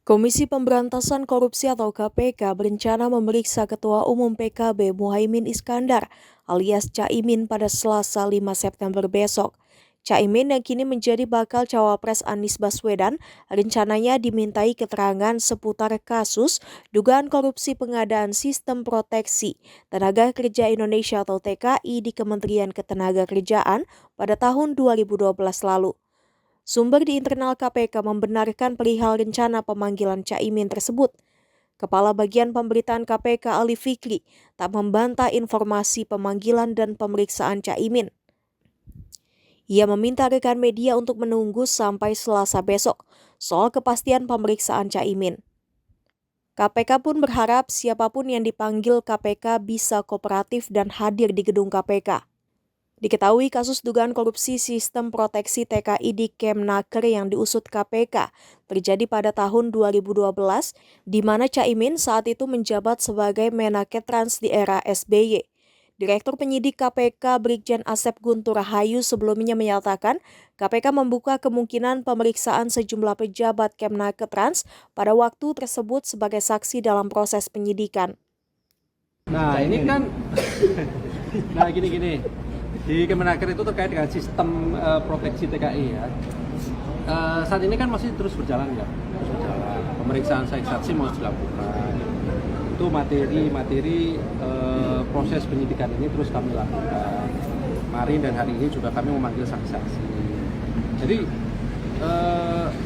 Komisi Pemberantasan Korupsi atau KPK berencana memeriksa Ketua Umum PKB Muhaimin Iskandar alias Caimin pada Selasa 5 September besok. Caimin yang kini menjadi bakal cawapres Anies Baswedan rencananya dimintai keterangan seputar kasus dugaan korupsi pengadaan sistem proteksi tenaga kerja Indonesia atau TKI di Kementerian Ketenagakerjaan pada tahun 2012 lalu. Sumber di internal KPK membenarkan perihal rencana pemanggilan Caimin tersebut. Kepala Bagian Pemberitaan KPK Ali Fikri tak membantah informasi pemanggilan dan pemeriksaan Caimin. Ia meminta rekan media untuk menunggu sampai Selasa besok soal kepastian pemeriksaan Caimin. KPK pun berharap siapapun yang dipanggil KPK bisa kooperatif dan hadir di gedung KPK. Diketahui kasus dugaan korupsi sistem proteksi TKI di Kemnaker yang diusut KPK terjadi pada tahun 2012, di mana Caimin saat itu menjabat sebagai Menakertrans di era SBY. Direktur Penyidik KPK Brigjen Asep Guntur Rahayu sebelumnya menyatakan KPK membuka kemungkinan pemeriksaan sejumlah pejabat Kemnakertrans pada waktu tersebut sebagai saksi dalam proses penyidikan. Nah ini kan, gini. Di Kemenaker itu terkait dengan sistem proteksi TKI ya. Saat ini kan masih terus berjalan ya, pemeriksaan saksi mau dilakukan. Itu materi proses penyidikan ini terus kami lakukan. Kemarin dan hari ini juga kami memanggil saksi-saksi. Jadi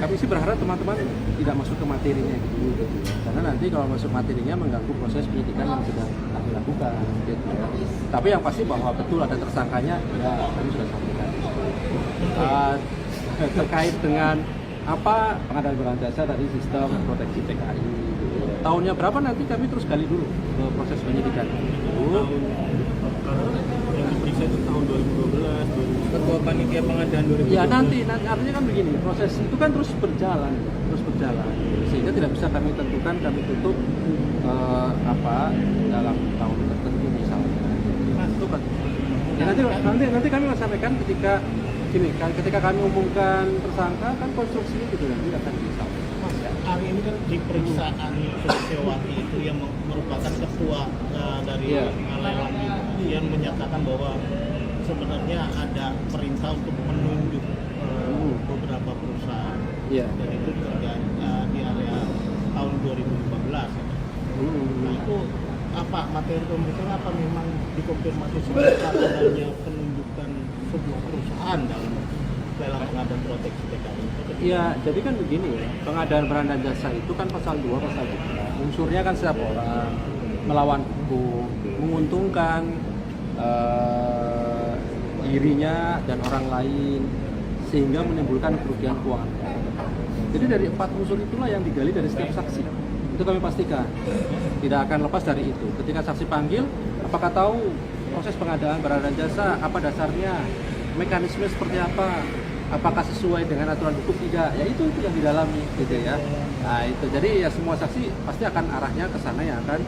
kami sih berharap teman-teman tidak masuk ke materinya gitu. Karena nanti kalau masuk materinya mengganggu proses penyidikan yang sedang kami lakukan gitu ya. Tapi yang pasti bahwa betul ada tersangkanya ya kami sudah sampaikan. Terkait dengan apa pengadaan barang jasa tadi sistem proteksi TKI gitu. Tahunnya berapa nanti kami terus gali dulu ke proses penyidikan itu. Yang diperiksa itu tahun 2012, Ketua Panitia Pengadaan 2012. Ya nanti artinya kan begini, proses itu kan terus berjalan, sehingga tidak bisa kami tentukan kami tutup dalam tahun tertentu misalnya. Nah, itu kan. Ya nanti kami akan sampaikan ketika kami umumkan tersangka kan konstruksinya gitu nanti akan disampaikan. Mas, hari ini kan di periksaan Sulistyowati itu yang merupakan ketua dari lelang yang menyatakan bahwa sebenarnya ada perintah untuk menunjuk beberapa perusahaan dan itu terjadi di area tahun 2015. Nah itu apa materi pemeriksaan apa memang dikonfirmasi sebagai adanya penunjukan sebuah perusahaan dalam pengadaan proteksi TKI? Ya, jadi kan begini ya, pengadaan barang dan jasa itu kan pasal 2, pasal 3. Unsurnya kan setiap orang melawan hukum, menguntungkan dirinya dan orang lain sehingga menimbulkan kerugian keuangan. Jadi dari 4 unsur itulah yang digali dari setiap saksi. Itu kami pastikan tidak akan lepas dari itu. Ketika saksi panggil, apakah tahu proses pengadaan barang dan jasa, apa dasarnya, mekanisme seperti apa, apakah sesuai dengan aturan hukum tidak, ya itu yang didalami gitu ya. Nah itu jadi ya semua saksi pasti akan arahnya ke sana yang akan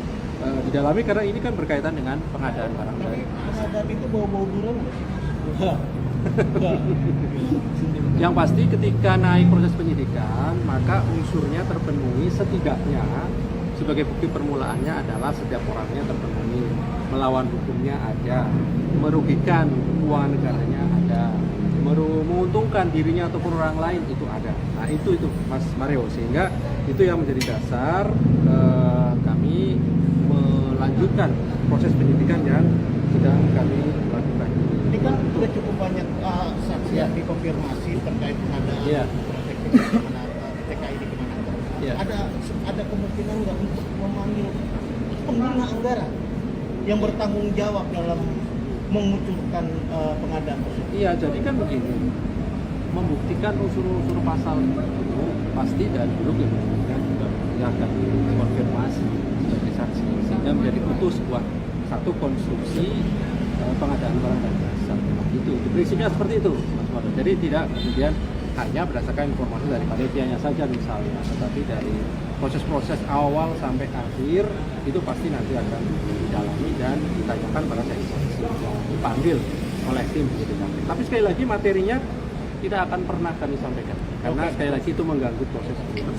didalami karena ini kan berkaitan dengan pengadaan barang dan jasa. Pengadaan itu bau-bau buron. Yang pasti ketika naik proses penyidikan maka unsurnya terpenuhi setidaknya sebagai bukti permulaannya adalah setiap orangnya terpenuhi, melawan hukumnya ada, merugikan keuangan negaranya ada, menguntungkan dirinya ataupun orang lain itu ada. Nah itu Mas Mario, sehingga itu yang menjadi dasar kami melanjutkan proses penyidikan yang sedang kami lakukan. Ini kan sudah cukup banyak saksi yang dikonfirmasi terkait pengadaan proteksi TKI di Kemenaker. Ada kemungkinan nggak untuk memanggil pengguna anggaran yang bertanggung jawab dalam mengucurkan pengadaan tersebut? Iya, jadi kan begini, membuktikan unsur-unsur pasal itu pasti dari dulu kemudian juga akan dikonfirmasi sebagai saksi sehingga menjadi utuh sebuah satu konstruksi pengadaan barang dan jasa. Itu prinsipnya seperti itu, Mas Wado. Jadi tidak kemudian hanya berdasarkan informasi dari panitianya saja misalnya, tetapi dari proses-proses awal sampai akhir itu pasti nanti akan didalami dan ditanyakan pada saksi yang dipanggil oleh tim penyidikan. Tapi sekali lagi materinya tidak akan pernah kami sampaikan karena sekali lagi itu mengganggu proses penyidikan.